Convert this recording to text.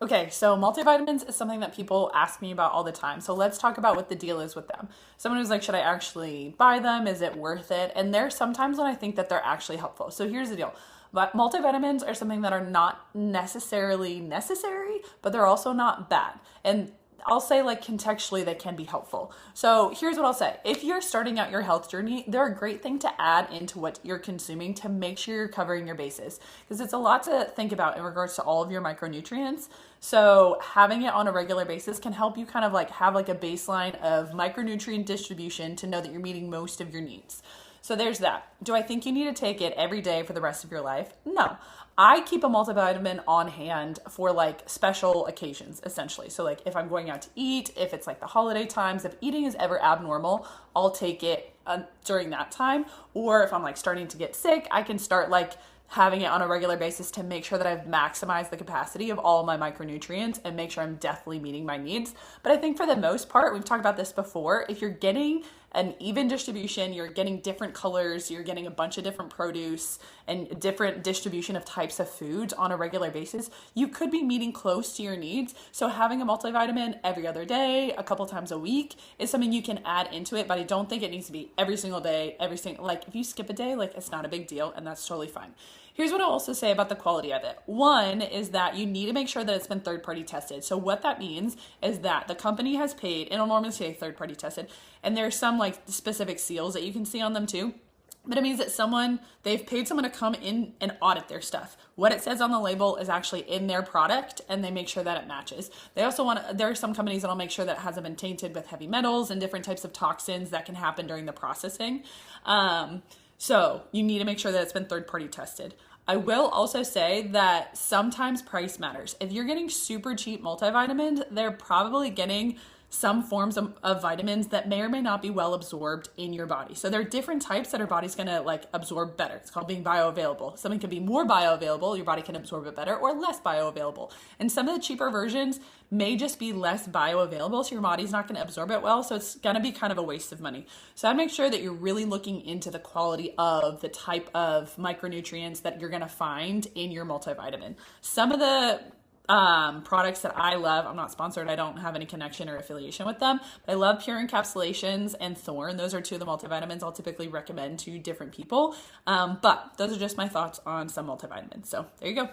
Okay, so multivitamins is something that people ask me about all the time. So let's talk about what the deal is with them. Someone who's like, should I actually buy them? Is it worth it? And there's sometimes when I think that they're actually helpful. So here's the deal. But multivitamins are something that are not necessarily necessary, but they're also not bad. And I'll say like contextually they can be helpful. So here's what I'll say. If you're starting out your health journey, they're a great thing to add into what you're consuming to make sure you're covering your bases because it's a lot to think about in regards to all of your micronutrients. So having it on a regular basis can help you kind of like have like a baseline of micronutrient distribution to know that you're meeting most of your needs. So there's that. Do I think you need to take it every day for the rest of your life? No. I keep a multivitamin on hand for like special occasions, essentially. So like if I'm going out to eat, if it's like the holiday times, if eating is ever abnormal, I'll take it during that time. Or if I'm like starting to get sick, I can start like having it on a regular basis to make sure that I've maximized the capacity of all my micronutrients and make sure I'm definitely meeting my needs. But I think for the most part, we've talked about this before, if you're getting an even distribution, you're getting different colors, you're getting a bunch of different produce and different distribution of types of foods on a regular basis, you could be meeting close to your needs. So having a multivitamin every other day, a couple times a week is something you can add into it, but I don't think it needs to be every single day, like if you skip a day, like it's not a big deal and that's totally fine. Here's what I'll also say about the quality of it. One is that you need to make sure that it's been third-party tested. So what that means is that the company has paid, and it'll normally say third-party tested, and there's some like specific seals that you can see on them too. But it means that they've paid someone to come in and audit their stuff. What it says on the label is actually in their product and they make sure that it matches. They also there are some companies that'll make sure that it hasn't been tainted with heavy metals and different types of toxins that can happen during the processing. So you need to make sure that it's been third-party tested. I will also say that sometimes price matters. If you're getting super cheap multivitamins, they're probably getting some forms of vitamins that may or may not be well absorbed in your body. So there are different types that our body's gonna like absorb better. It's called being bioavailable. Something can be more bioavailable, your body can absorb it better, or less bioavailable. And some of the cheaper versions may just be less bioavailable, so your body's not gonna absorb it well, so it's gonna be kind of a waste of money. So I'd make sure that you're really looking into the quality of the type of micronutrients that you're gonna find in your multivitamin. Some of the products that I love, I'm not sponsored, I don't have any connection or affiliation with them, but I love Pure Encapsulations and Thorne. Those are two of the multivitamins I'll typically recommend to different people. But those are just my thoughts on some multivitamins. So there you go.